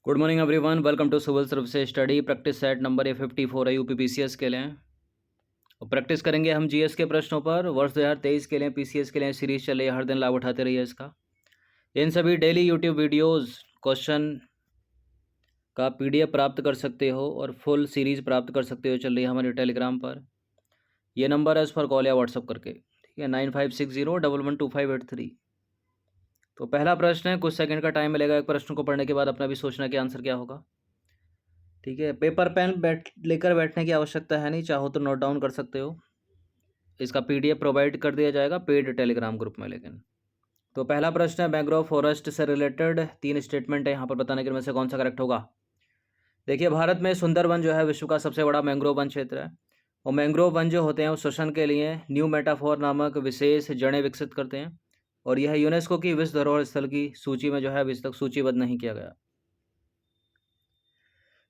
Good morning everyone, welcome to civil services study practice set number ये 54 है UP PCS के लिए। और प्रैक्टिस करेंगे हम जीएस के प्रश्नों पर। वर्ष 2023 के लिए पीसीएस के लिए सीरीज चल रही है, हर दिन लाभ उठाते रहिए इसका। इन सभी डेली यूट्यूब वीडियोस क्वेश्चन का पीडीएफ प्राप्त कर सकते हो और फुल सीरीज प्राप्त कर सकते हो, चल रही है हमारे टेलीग्राम पर। ये नंबर है, इस पर कॉल या व्हाट्सअप करके, ठीक है, 9560112583। तो पहला प्रश्न है, कुछ सेकंड का टाइम मिलेगा एक प्रश्न को पढ़ने के बाद अपना भी सोचना कि आंसर क्या होगा। ठीक है, पेपर पेन लेकर बैठने की आवश्यकता है नहीं, चाहो तो नोट डाउन कर सकते हो। इसका पीडीएफ प्रोवाइड कर दिया जाएगा पेड टेलीग्राम ग्रुप में। लेकिन तो पहला प्रश्न है, मैंग्रोव फॉरेस्ट से रिलेटेड 3 स्टेटमेंट है यहाँ पर, बताने के में से कौन सा करेक्ट होगा। देखिए, भारत में सुंदरवन जो है विश्व का सबसे बड़ा मैंग्रोव वन क्षेत्र है। और मैंग्रोव वन जो होते हैं वो श्वसन के लिए न्यू मेटाफोर नामक विशेष जड़ें विकसित करते हैं। और यह यूनेस्को की विश्व धरोहर स्थल की सूची में जो है अभी तक सूचीबद्ध नहीं किया गया।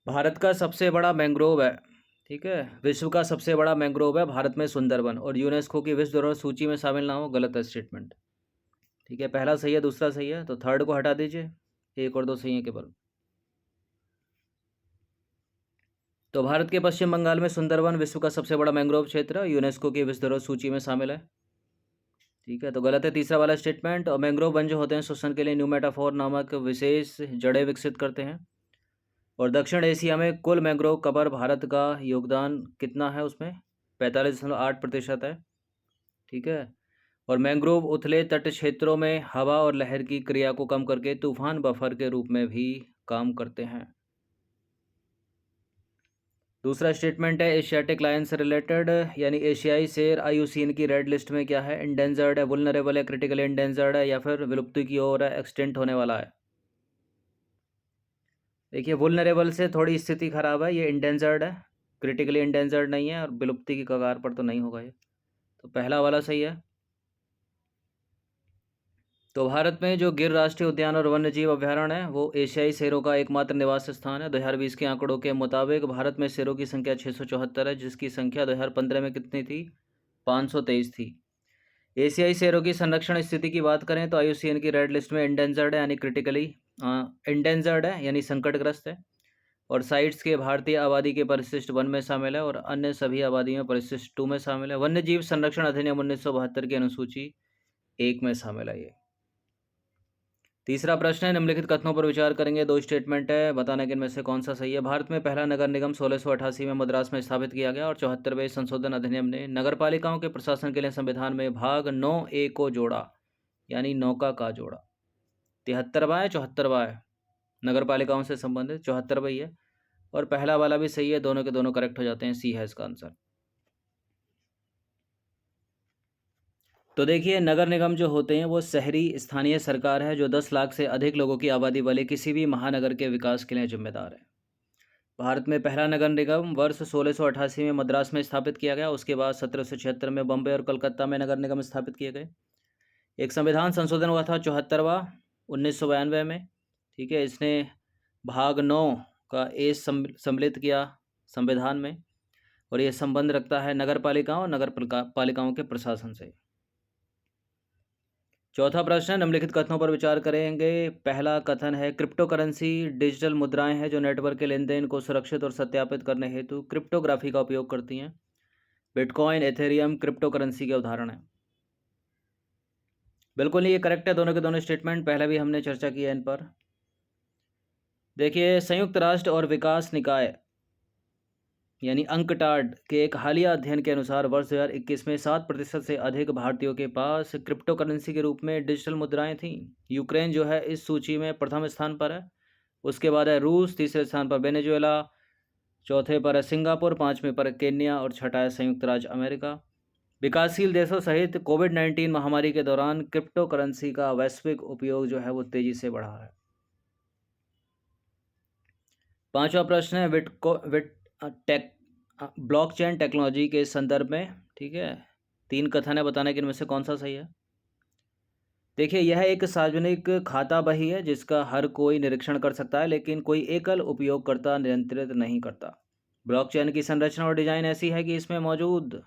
भारत का सबसे बड़ा मैंग्रोव है, ठीक है, विश्व का सबसे बड़ा मैंग्रोव है भारत में सुंदरवन, और यूनेस्को की विश्व धरोहर सूची में शामिल ना हो, गलत है स्टेटमेंट। ठीक है, पहला सही है, दूसरा सही है, तो थर्ड को हटा दीजिए, एक और दो सही है केवल। तो भारत के पश्चिम बंगाल में सुंदरवन विश्व का सबसे बड़ा मैंग्रोव क्षेत्र यूनेस्को की विश्व धरोहर सूची में शामिल है। ठीक है, तो गलत है तीसरा वाला स्टेटमेंट। और मैंग्रोव वन जो होते हैं श्वसन के लिए न्यू मेटाफोर नामक विशेष जड़ें विकसित करते हैं। और दक्षिण एशिया में कुल मैंग्रोव कवर भारत का योगदान कितना है, उसमें 45.8% है। ठीक है, और मैंग्रोव उथले तट क्षेत्रों में हवा और लहर की क्रिया को कम करके तूफान बफर के रूप में भी काम करते हैं। दूसरा स्टेटमेंट है, एशियाटिक लायन से रिलेटेड, यानी एशियाई शेर आईयूसीएन की रेड लिस्ट में क्या है, इंडेंजर्ड है, वुल्नरेबल है, क्रिटिकली इंडेंजर्ड है, या फिर विलुप्ति की ओर है, एक्सटेंट होने वाला है। देखिए, वुल्नरेबल से थोड़ी स्थिति खराब है, ये इंडेंजर्ड है, क्रिटिकली इंडेंजर्ड नहीं है, और विलुप्ति की कगार पर तो नहीं होगा ये, तो पहला वाला सही है। तो भारत में जो गिर राष्ट्रीय उद्यान और वन्य जीव अभ्यारण्य है वो एशियाई शेरों का एकमात्र निवास स्थान है। 2020 के आंकड़ों के मुताबिक भारत में शेरों की संख्या 674 है, जिसकी संख्या 2015 में कितनी थी, 523 थी। एशियाई शेरों की संरक्षण स्थिति की बात करें तो आईयूसीएन की रेड लिस्ट में इंडेंजर्ड है, यानी क्रिटिकली इंडेंजर्ड है, यानी संकटग्रस्त है। और साइट्स के भारतीय आबादी के परिशिष्ट 1 में शामिल है, और अन्य सभी आबादी में परिशिष्ट 2 में शामिल है। वन्य जीव संरक्षण अधिनियम 1972 की अनुसूची 1 में शामिल है ये। तीसरा प्रश्न है, निम्नलिखित कथनों पर विचार करेंगे, 2 स्टेटमेंट है, बताने के इनमें से कौन सा सही है। भारत में पहला नगर निगम 1688 में मद्रास में स्थापित किया गया, और 74वें संशोधन अधिनियम ने नगर पालिकाओं के प्रशासन के लिए संविधान में भाग 9A को जोड़ा, यानी नौका का जोड़ा। 73वां है, 74वां है, नगर पालिकाओं से संबंधित 74वां ही है, और पहला वाला भी सही है, दोनों के दोनों करेक्ट हो जाते हैं, सी है इसका आंसर। तो देखिए, नगर निगम जो होते हैं वो शहरी स्थानीय सरकार है जो 10 लाख से अधिक लोगों की आबादी वाले किसी भी महानगर के विकास के लिए जिम्मेदार है। भारत में पहला नगर निगम वर्ष 1688 में मद्रास में स्थापित किया गया। उसके बाद 1776 में बम्बई और कलकत्ता में नगर निगम स्थापित किए गए। एक संविधान संशोधन हुआ था 74वां 1992 में। ठीक है, इसने भाग 9 का ए सम्मिलित किया संविधान में, और ये संबंध रखता है नगर पालिकाओं और नगर पालिकाओं के प्रशासन से। चौथा प्रश्न है, निम्नलिखित कथनों पर विचार करेंगे। पहला कथन है, क्रिप्टो करेंसी डिजिटल मुद्राएं हैं जो नेटवर्क के लेन देन को सुरक्षित और सत्यापित करने हेतु क्रिप्टोग्राफी का उपयोग करती हैं। बिटकॉइन, एथेरियम क्रिप्टो करेंसी के उदाहरण हैं। बिल्कुल ये करेक्ट है, दोनों के दोनों स्टेटमेंट, पहले भी हमने चर्चा की है इन पर। देखिए, संयुक्त राष्ट्र और विकास निकाय यानी अंकटाड के एक हालिया अध्ययन के अनुसार वर्ष 2021 में 7% से अधिक भारतीयों के पास क्रिप्टो करेंसी के रूप में डिजिटल मुद्राएं थीं। यूक्रेन जो है इस सूची में प्रथम स्थान पर है, उसके बाद है रूस, तीसरे स्थान पर वेनेजुएला, चौथे पर है सिंगापुर, पाँचवें पर है केन्या, और छठा है संयुक्त राज्य अमेरिका। विकासशील देशों सहित कोविड-19 महामारी के दौरान क्रिप्टो करेंसी का वैश्विक उपयोग जो है वो तेजी से बढ़ा है। पांचवा प्रश्न है, ब्लॉकचेन टेक्नोलॉजी के संदर्भ में, ठीक है, 3 कथन है, बताने के इनमें से कौन सा सही है। देखिए, यह एक सार्वजनिक खाता बही है जिसका हर कोई निरीक्षण कर सकता है, लेकिन कोई एकल उपयोगकर्ता नियंत्रित नहीं करता। ब्लॉकचेन की संरचना और डिजाइन ऐसी है कि इसमें मौजूद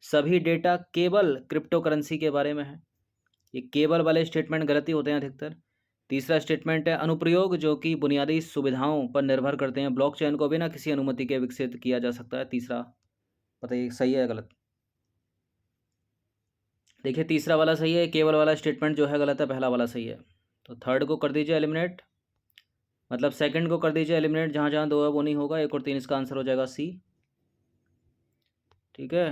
सभी डेटा केवल क्रिप्टो करेंसी के बारे में है। ये केवल वाले स्टेटमेंट गलती होते हैं अधिकतर। तीसरा स्टेटमेंट है अनुप्रयोग जो कि बुनियादी सुविधाओं पर निर्भर करते हैं ब्लॉकचेन को बिना किसी अनुमति के विकसित किया जा सकता है। तीसरा बताइए सही है या गलत। देखिए तीसरा वाला सही है, केवल वाला स्टेटमेंट जो है गलत है, पहला वाला सही है। तो थर्ड को कर दीजिए एलिमिनेट, मतलब सेकंड को कर दीजिए एलिमिनेट, जहाँ जहाँ दो है वो नहीं होगा, 1 और 3 इसका आंसर हो जाएगा सी। ठीक है,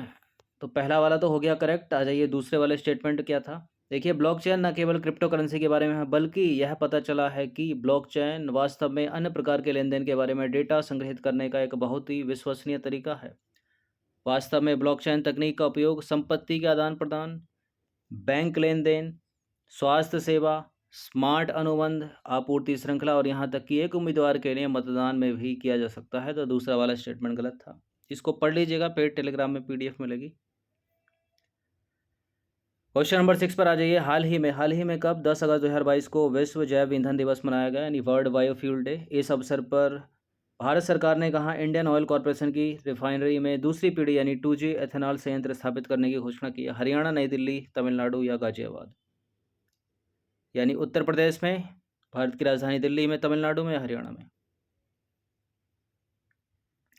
तो पहला वाला तो हो गया करेक्ट। आ जाइए दूसरे वाले स्टेटमेंट क्या था। देखिए ब्लॉकचेन न केवल क्रिप्टो करेंसी के बारे में है, बल्कि यह पता चला है कि ब्लॉकचेन वास्तव में अन्य प्रकार के लेन देन के बारे में डेटा संग्रहित करने का एक बहुत ही विश्वसनीय तरीका है। वास्तव में ब्लॉकचेन तकनीक का उपयोग संपत्ति के आदान प्रदान, बैंक लेन देन, स्वास्थ्य सेवा, स्मार्ट अनुबंध आपूर्ति श्रृंखला और यहाँ तक कि एक उम्मीदवार के लिए मतदान में भी किया जा सकता है। तो दूसरा वाला स्टेटमेंट गलत था, इसको पढ़ लीजिएगा, पेड टेलीग्राम में PDF मिलेगी। क्वेश्चन नंबर 6 पर आ जाइए। हाल ही में कब 10 अगस्त 2022 को विश्व जैव ईंधन दिवस मनाया गया, यानी वर्ल्ड बायोफ्यूल डे। इस अवसर पर भारत सरकार ने कहा इंडियन ऑयल कॉरपोरेशन की रिफाइनरी में दूसरी पीढ़ी यानी 2G एथेनॉल संयंत्र स्थापित करने की घोषणा की है। हरियाणा, नई दिल्ली, तमिलनाडु या गाजियाबाद, यानी उत्तर प्रदेश में, भारत की राजधानी दिल्ली में, तमिलनाडु में या हरियाणा में।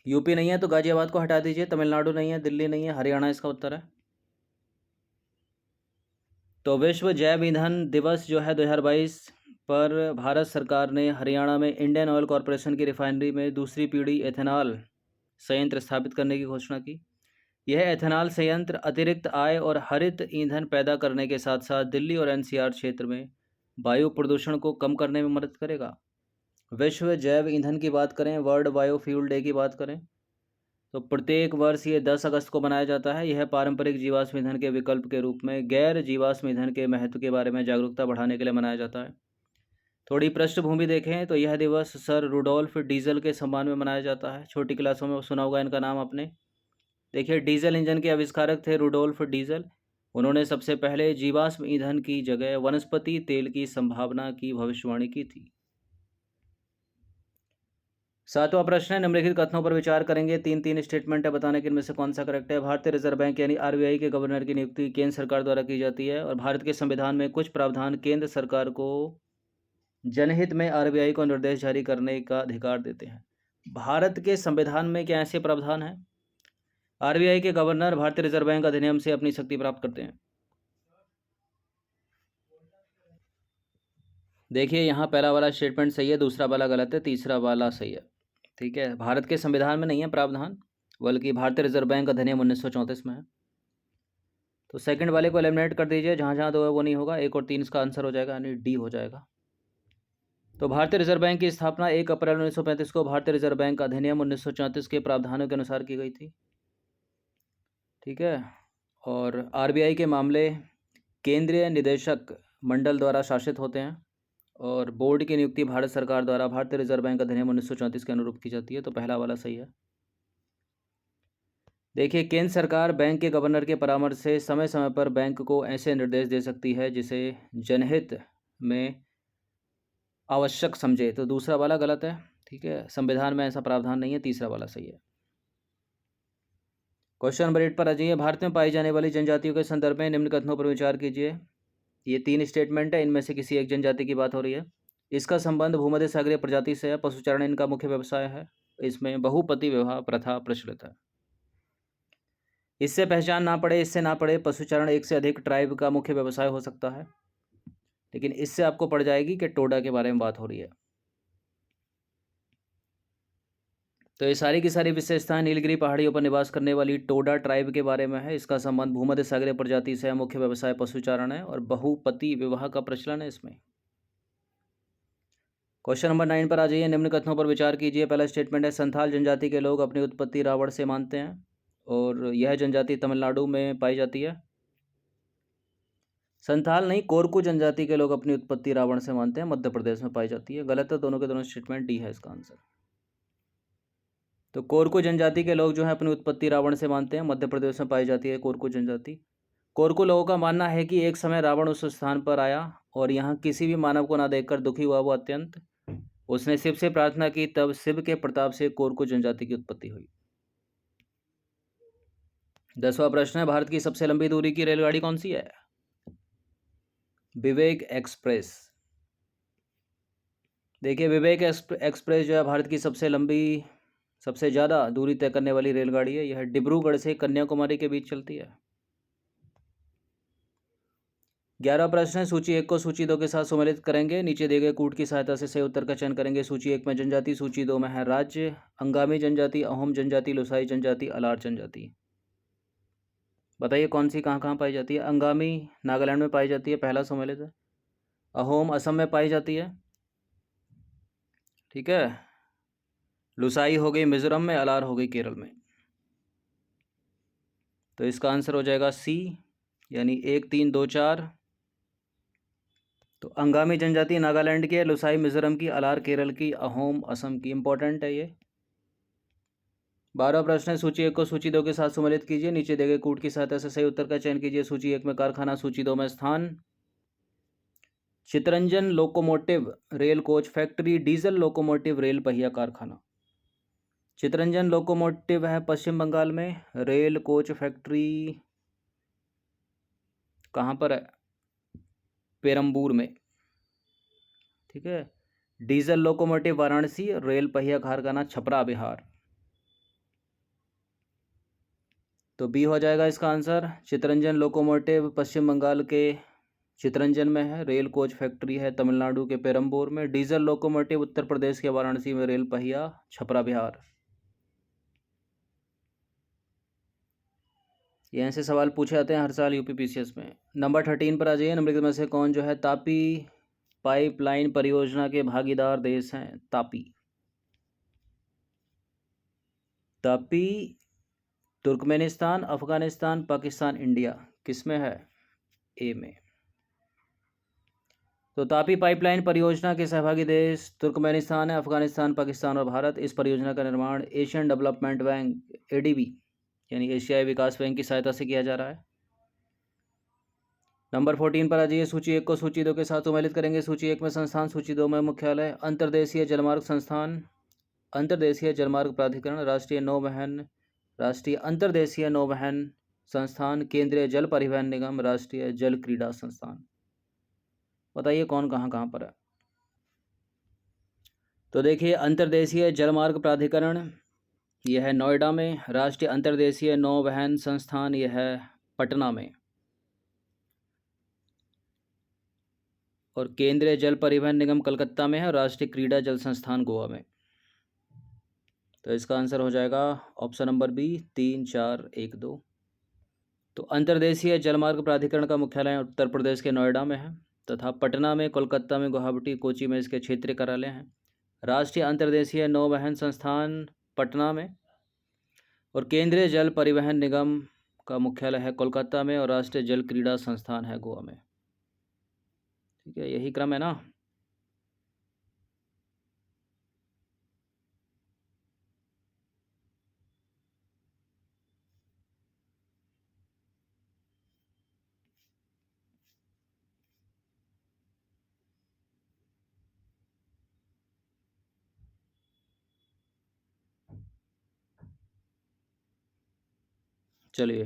यूपी नहीं है तो गाजियाबाद को हटा दीजिए, तमिलनाडु नहीं है, दिल्ली नहीं है, हरियाणा इसका उत्तर है। तो विश्व जैव ईंधन दिवस जो है 2022 पर भारत सरकार ने हरियाणा में इंडियन ऑयल कॉरपोरेशन की रिफाइनरी में दूसरी पीढ़ी एथेनॉल संयंत्र स्थापित करने की घोषणा की। यह एथेनॉल संयंत्र अतिरिक्त आय और हरित ईंधन पैदा करने के साथ साथ दिल्ली और NCR क्षेत्र में वायु प्रदूषण को कम करने में मदद करेगा। विश्व जैव ईंधन की बात करें, वर्ल्ड बायोफ्यूल डे की बात करें, तो प्रत्येक वर्ष ये 10 अगस्त को मनाया जाता है। यह पारंपरिक जीवाश्म ईंधन के विकल्प के रूप में गैर जीवाश्म ईंधन के महत्व के बारे में जागरूकता बढ़ाने के लिए मनाया जाता है। थोड़ी पृष्ठभूमि देखें तो यह दिवस सर रुडोल्फ डीजल के सम्मान में मनाया जाता है। छोटी क्लासों में सुना होगा इनका नाम आपने। देखिए डीजल इंजन के आविष्कारक थे रुडोल्फ डीजल। उन्होंने सबसे पहले जीवाश्म ईंधन की जगह वनस्पति तेल की संभावना की भविष्यवाणी की थी। 7वां प्रश्न है, निम्नलिखित कथनों पर विचार करेंगे। 3 स्टेटमेंट है, बताने कि इनमें से कौन सा करेक्ट है। भारतीय रिजर्व बैंक यानी RBI के गवर्नर की नियुक्ति केंद्र सरकार द्वारा की जाती है और भारत के संविधान में कुछ प्रावधान केंद्र सरकार को जनहित में RBI को निर्देश जारी करने का अधिकार देते हैं। भारत के संविधान में क्या ऐसे प्रावधान हैं? RBI के गवर्नर भारतीय रिजर्व बैंक अधिनियम से अपनी शक्ति प्राप्त करते हैं। देखिए यहाँ पहला वाला स्टेटमेंट सही है, दूसरा वाला गलत है, तीसरा वाला सही है। ठीक है, भारत के संविधान में नहीं है प्रावधान, बल्कि भारतीय रिजर्व बैंक अधिनियम 1934 में है। तो सेकंड वाले को एलिमिनेट कर दीजिए, जहाँ जहाँ दो है वो नहीं होगा, 1 और 3 इसका आंसर हो जाएगा, यानी डी हो जाएगा। तो भारतीय रिजर्व बैंक की स्थापना 1 अप्रैल 1935 को भारतीय रिजर्व बैंक अधिनियम 1934 के प्रावधानों के अनुसार की गई थी। ठीक है, और RBI के मामले केंद्रीय निदेशक मंडल द्वारा शासित होते हैं और बोर्ड की नियुक्ति भारत सरकार द्वारा भारतीय रिजर्व बैंक अधिनियम 1934 के अनुरूप की जाती है। तो पहला वाला सही है। देखिए केंद्र सरकार बैंक के गवर्नर के परामर्श से समय समय पर बैंक को ऐसे निर्देश दे सकती है जिसे जनहित में आवश्यक समझे। तो दूसरा वाला गलत है। ठीक है, संविधान में ऐसा प्रावधान नहीं है, तीसरा वाला सही है। क्वेश्चन नंबर 8 पर आ जाइए। भारत में पाई जाने वाली जनजातियों के संदर्भ में निम्न कथनों पर विचार कीजिए। ये 3 स्टेटमेंट है, इनमें से किसी एक जनजाति की बात हो रही है। इसका संबंध भूमध्य सागरीय प्रजाति से है, पशुचारण इनका मुख्य व्यवसाय है, इसमें बहुपति विवाह प्रथा प्रचलित है। इससे पहचान ना पड़े, इससे ना पड़े, पशुचारण एक से अधिक ट्राइब का मुख्य व्यवसाय हो सकता है, लेकिन इससे आपको पड़ जाएगी कि टोडा के बारे में बात हो रही है। तो ये सारी की सारी विशेषताएं नीलगिरी पहाड़ियों पर निवास करने वाली टोडा ट्राइब के बारे में है। इसका संबंध भूमध्य सागरीय प्रजाति से है, मुख्य व्यवसाय पशुचारण है और बहुपति विवाह का प्रचलन है इसमें। क्वेश्चन नंबर 9 पर आ जाइए। निम्न कथनों पर विचार कीजिए। पहला स्टेटमेंट है, संथाल जनजाति के लोग अपनी उत्पत्ति रावण से मानते हैं और यह जनजाति तमिलनाडु में पाई जाती है। संथाल नहीं, कोरकू जनजाति के लोग अपनी उत्पत्ति रावण से मानते हैं, मध्य प्रदेश में पाई जाती है। गलत है, दोनों के दोनों स्टेटमेंट, डी है इसका आंसर। तो कोरकू जनजाति के लोग जो है अपनी उत्पत्ति रावण से मानते हैं, मध्य प्रदेश में पाई जाती है कोरकू जनजाति। कोरकू लोगों का मानना है कि एक समय रावण उस स्थान पर आया और यहाँ किसी भी मानव को ना देखकर दुखी हुआ वो अत्यंत। उसने शिव से प्रार्थना की, तब शिव के प्रताप से कोरकू जनजाति की उत्पत्ति हुई। 10वां प्रश्न है, भारत की सबसे लंबी दूरी की रेलगाड़ी कौन सी है? विवेक एक्सप्रेस। देखिए विवेक एक्सप्रेस जो है भारत की सबसे ज़्यादा दूरी तय करने वाली रेलगाड़ी है। यह डिब्रूगढ़ से कन्याकुमारी के बीच चलती है। 11 प्रश्न है। सूची 1 को सूची 2 के साथ सम्मिलित करेंगे। नीचे दिए गए कूट की सहायता से सही उत्तर का चयन करेंगे। सूची 1 में जनजाति, सूची 2 में है राज्य। अंगामी जनजाति, अहोम जनजाति, लुसाई जनजाति, अलार जनजाति। बताइए कौन सी कहाँ कहाँ पाई जाती है। अंगामी नागालैंड में पाई जाती है, पहला सम्मिलित है। अहोम असम में पाई जाती है, ठीक है। लुसाई हो गई मिजोरम में, अलार हो गई केरल में। तो इसका आंसर हो जाएगा सी, यानी 1 3 2 4। तो अंगामी जनजाति नागालैंड की है, लुसाई मिजोरम की, अलार केरल की, अहोम असम की। इंपॉर्टेंट है ये। 12 प्रश्न है। सूची 1 को सूची 2 के साथ सम्मिलित कीजिए। नीचे दिए गए कूट की सहायता से सही उत्तर का चयन कीजिए। सूची 1 में कारखाना, सूची 2 में स्थान। Chittaranjan locomotive rail coach factory diesel locomotive rail पहिया कारखाना। चितरंजन लोकोमोटिव है पश्चिम बंगाल में। रेल कोच फैक्ट्री कहाँ पर है? पेरम्बूर में, ठीक है। डीजल लोकोमोटिव वाराणसी, रेल पहिया कारखाना छपरा बिहार। तो बी हो जाएगा इसका आंसर। चितरंजन लोकोमोटिव पश्चिम बंगाल के चितरंजन में है। रेल कोच फैक्ट्री है तमिलनाडु के पेरम्बूर में। डीजल लोकोमोटिव उत्तर प्रदेश के वाराणसी में। रेल पहिया छपरा बिहार। यहाँ से सवाल पूछे जाते हैं हर साल यूपीपीसीएस में। नंबर 13 पर आ जाइए। निम्नलिखित में से कौन जो है तापी पाइपलाइन परियोजना के भागीदार देश हैं? Tapi Turkmenistan, Afghanistan, Pakistan, India. किसमें है? ए में। तो तापी पाइपलाइन परियोजना के सहभागी देश तुर्कमेनिस्तान है, अफगानिस्तान, पाकिस्तान और भारत। इस परियोजना का निर्माण एशियन डेवलपमेंट बैंक एडीबी यानी एशियाई विकास बैंक की सहायता से किया जा रहा है। नंबर 14 पर आ जाइए। सूची 1 को सूची 2 के साथ सम्मिलित करेंगे। सूची 1 में संस्थान, सूची 2 में मुख्यालय। अंतर्देशीय जलमार्ग संस्थान, अंतर्देशीय जलमार्ग प्राधिकरण, राष्ट्रीय अंतर्देशीय नौवहन संस्थान, केंद्रीय जल परिवहन निगम, राष्ट्रीय जल क्रीड़ा संस्थान। बताइए कौन कहाँ कहाँ पर है। तो देखिए अंतर्देशीय जलमार्ग प्राधिकरण यह है नोएडा में। राष्ट्रीय अंतर्देशीय नौवहन संस्थान यह है पटना में। और केंद्रीय जल परिवहन निगम कलकत्ता में है। और राष्ट्रीय क्रीड़ा जल संस्थान गोवा में। तो इसका आंसर हो जाएगा ऑप्शन नंबर बी 3 4 1 2। तो अंतर्देशीय जलमार्ग प्राधिकरण का मुख्यालय उत्तर प्रदेश के नोएडा में है तथा पटना में, कोलकाता में, गुवाहाटी, कोची में इसके क्षेत्रीय कार्यालय हैं। राष्ट्रीय अंतर्देशीय नौवहन संस्थान पटना में और केंद्रीय जल परिवहन निगम का मुख्यालय है कोलकाता में और राष्ट्रीय जल क्रीड़ा संस्थान है गोवा में। ठीक है, यही क्रम है ना। चलिए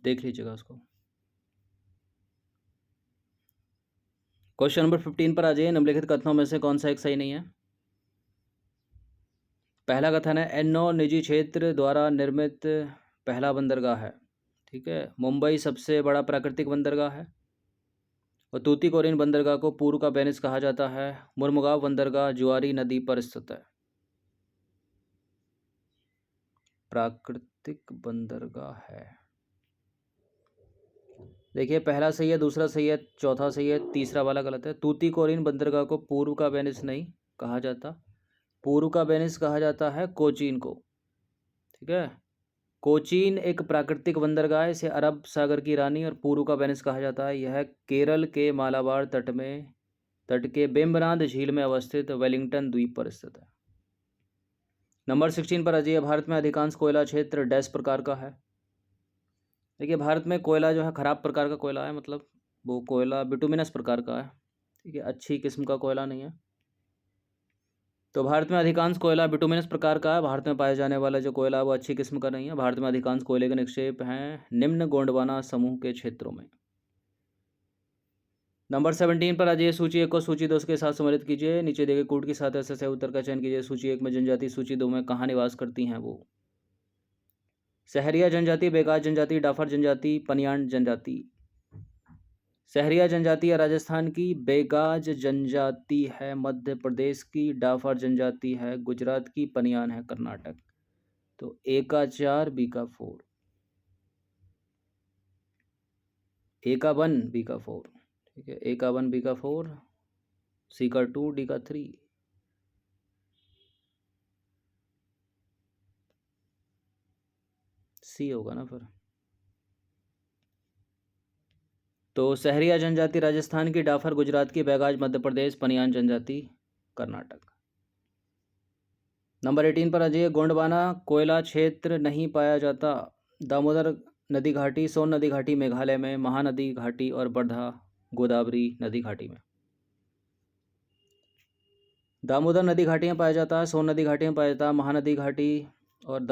देख लीजिएगा उसको। क्वेश्चन नंबर 15 पर आ जाइए। निम्नलिखित कथनों में से कौन सा एक सही नहीं है? पहला कथन है एन्नो निजी क्षेत्र द्वारा निर्मित पहला बंदरगाह है। ठीक है, मुंबई सबसे बड़ा प्राकृतिक बंदरगाह है। और तूतीकोरिन बंदरगाह को पूर्व का वेनिस कहा जाता है। मुर्मुगांव बंदरगाह जुआरी नदी पर स्थित है। प्राकृतिक बंदरगाह है। देखिए पहला सही है, दूसरा सही है, चौथा सही है, तीसरा वाला गलत है। तूतीकोरिन बंदरगाह को पूर्व का वेनिस नहीं कहा जाता। पूर्व का वेनिस कहा जाता है कोचीन को। ठीक है, कोचीन एक प्राकृतिक बंदरगाह है। इसे अरब सागर की रानी और पूर्व का वेनिस कहा जाता है। यह केरल के मालाबार तट के बेम्बनाद झील में अवस्थित वेलिंगटन द्वीप पर स्थित है। नंबर 16 पर अजय भारत में अधिकांश कोयला क्षेत्र डैश प्रकार का है। देखिए भारत में कोयला जो है खराब प्रकार का कोयला है, मतलब वो कोयला बिटुमिनस प्रकार का है। ठीक है, अच्छी किस्म का कोयला नहीं है। तो भारत में अधिकांश कोयला बिटुमिनस प्रकार का है। भारत में पाया जाने वाला जो कोयला है वो अच्छी किस्म का नहीं है। भारत में अधिकांश कोयले के निक्षेप हैं निम्न गोंडवाना समूह के क्षेत्रों में। नंबर 17 पर आ जाइए। सूची 1 को सूची 2 के साथ सम्मिलित कीजिए। नीचे दिए गए कूट के साथ ऐसे सही उत्तर का चयन कीजिए। सूची 1 में जनजाति, सूची 2 में कहाँ निवास करती हैं वो? सहरिया जनजाति, बेगाज जनजाति, डाफर जनजाति, पनियान जनजाति। सहरिया जनजाति है राजस्थान की, बेगाज जनजाति है मध्य प्रदेश की, डाफर जनजाति है गुजरात की, पनियान है कर्नाटक। तो ए का 4, बी का 4, ए का 1, बी का 4, ठीक है। ए का 1, बी का 4, सी का 2, डी का 3। सी होगा ना फिर। तो सहरिया जनजाति राजस्थान की, डाफर गुजरात की, बैगाज मध्य प्रदेश, पनियान जनजाति कर्नाटक। नंबर 18 पर आ जाइए। गोंडवाना कोयला क्षेत्र नहीं पाया जाता। दामोदर नदी घाटी, सोन नदी घाटी मेघालय में, महानदी घाटी और वर्धा गोदावरी नदी घाटी में। दामोदर नदी घाटी में पाया जाता है, सोन नदी घाटी में पाया जाता है, महानदी घाटी और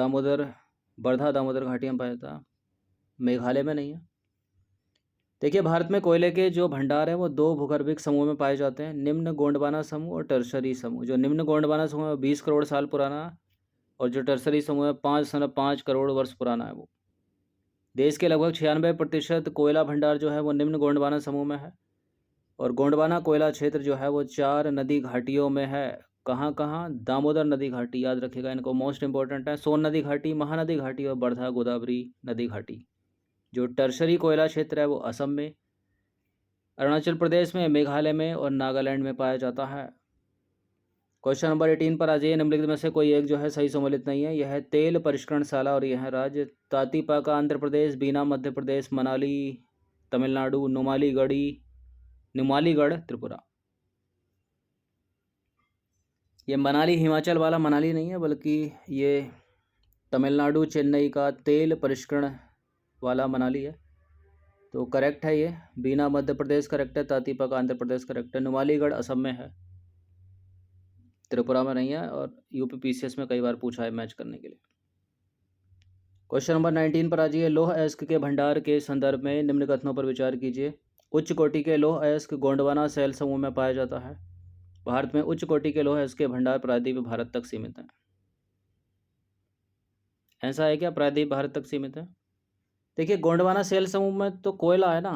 वर्धा दामोदर घाटी में पाया जाता है, मेघालय में नहीं है। देखिए, भारत में कोयले के जो भंडार हैं वो 2 भूगर्भिक समूह में पाए जाते हैं, निम्न गोंडवाना समूह और टर्शरी समूह। जो निम्न गोंडवाना समूह है 20 करोड़ साल पुराना है और जो टर्शरी समूह है 5.5 करोड़ वर्ष पुराना है वो। देश के लगभग 96% कोयला भंडार जो है वो निम्न गोंडवाना समूह में है और गोंडवाना कोयला क्षेत्र जो है वो 4 नदी घाटियों में है। कहाँ कहाँ? दामोदर नदी घाटी, याद रखिएगा इनको, मोस्ट इंपॉर्टेंट है। सोन नदी घाटी, महानदी घाटी और वर्धा गोदावरी नदी घाटी। जो टर्शरी कोयला क्षेत्र है वो असम में, अरुणाचल प्रदेश में, मेघालय में और नागालैंड में पाया जाता है। क्वेश्चन नंबर 18 पर आ जाइए। निम्नलिखित में से कोई एक जो है सही सम्मिलित नहीं है। यह है तेल परिष्करणशाला और यह है राज्य तातीपाका आंध्र प्रदेश, बीना मध्य प्रदेश, मनाली तमिलनाडु, नुमालीगढ़ त्रिपुरा। ये मनाली हिमाचल वाला मनाली नहीं है, बल्कि ये तमिलनाडु चेन्नई का तेल परिष्करण वाला मनाली है। तो करेक्ट है ये। बीना मध्य प्रदेश करेक्ट है, तातीपाका आंध्र प्रदेश करेक्ट है, नुमालीगढ़ असम में है, त्रिपुरा में नहीं है और यूपी पीसीएस में कई बार पूछा है मैच करने के लिए। क्वेश्चन नंबर 19 पर आ जाइए। लौह अयस्क के भंडार के संदर्भ में निम्न कथनों पर विचार कीजिए। उच्च कोटि के लौह अयस्क गोंडवाना सेल समूह में पाया जाता है। भारत में उच्च कोटि के लौह अयस्क के भंडार प्रायद्वीप भारत तक सीमित हैं। ऐसा है क्या? प्रायद्वीप भारत तक सीमित है। देखिए, गोंडवाना सेल समूह में तो कोयला है ना।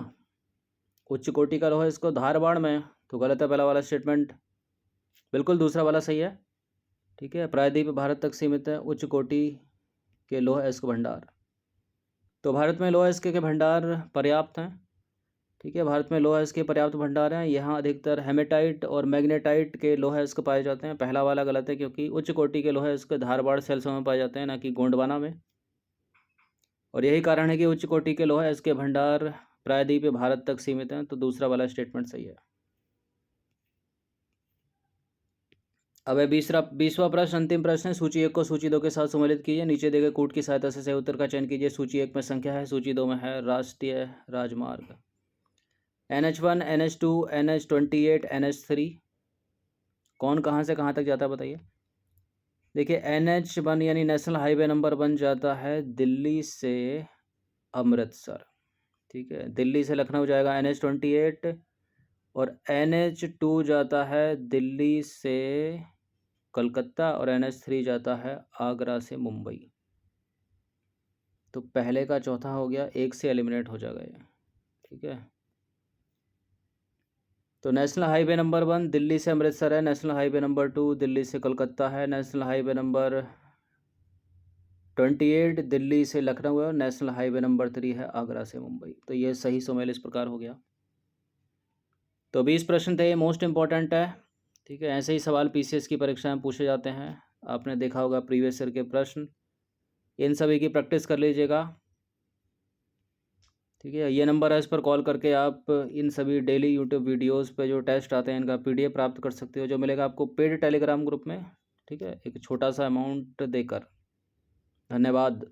उच्च कोटि का लौह अयस्क धारवाड़ में, तो गलत है पहला वाला स्टेटमेंट, बिल्कुल दूसरा वाला सही है। ठीक है, प्रायद्वीप भारत तक सीमित है उच्च कोटि के लौह अयस्क भंडार। तो भारत में लौह अयस्क के भंडार पर्याप्त हैं। ठीक है, भारत में लौह अयस्क के पर्याप्त भंडार हैं। यहाँ अधिकतर हेमेटाइट और मैग्नेटाइट के लौह अयस्क पाए जाते हैं। पहला वाला गलत है, क्योंकि उच्च कोटि के लौह अयस्क धारवाड़ सेल समूह में पाए जाते हैं, ना कि गोंडवाना में। और यही कारण है कि उच्च कोटि के लौह अयस्क के भंडार प्रायद्वीप भारत तक सीमित हैं। तो दूसरा वाला स्टेटमेंट सही है। अब 20वां प्रश्न, अंतिम प्रश्न है। सूची 1 को सूची 2 के साथ सम्मिलित कीजिए। नीचे दिए गए कूट की सहायता से सही उत्तर का चयन कीजिए। सूची 1 में संख्या है, सूची 2 में है राष्ट्रीय राजमार्ग। NH1, NH2, NH28, NH3 कौन कहाँ से कहाँ तक जाता है बताइए। देखिए, NH1 यानी नेशनल हाईवे नंबर 1 जाता है दिल्ली से अमृतसर। ठीक है, दिल्ली से लखनऊ जाएगा NH28 और NH2 जाता है दिल्ली से कलकत्ता और NH3 जाता है आगरा से मुंबई। तो पहले का चौथा हो गया, एक से एलिमिनेट हो जाएगा ये। ठीक है, तो नेशनल हाईवे नंबर 1 दिल्ली से अमृतसर है, नेशनल हाईवे नंबर 2 दिल्ली से कलकत्ता है, नेशनल हाईवे नंबर 28 दिल्ली से लखनऊ है और नेशनल हाईवे नंबर 3 है आगरा से मुंबई। तो ये सही सुमेल इस प्रकार हो गया। तो 20 प्रश्न थे, ये मोस्ट इंपॉर्टेंट है। ठीक है, ऐसे ही सवाल पीसीएस की परीक्षा में पूछे जाते हैं। आपने देखा होगा प्रीवियस ईयर के प्रश्न, इन सभी की प्रैक्टिस कर लीजिएगा। ठीक है, ये नंबर है, इस पर कॉल करके आप इन सभी डेली यूट्यूब वीडियोस पे जो टेस्ट आते हैं इनका PDF प्राप्त कर सकते हो, जो मिलेगा आपको पेड टेलीग्राम ग्रुप में। ठीक है, एक छोटा सा अमाउंट देकर। धन्यवाद।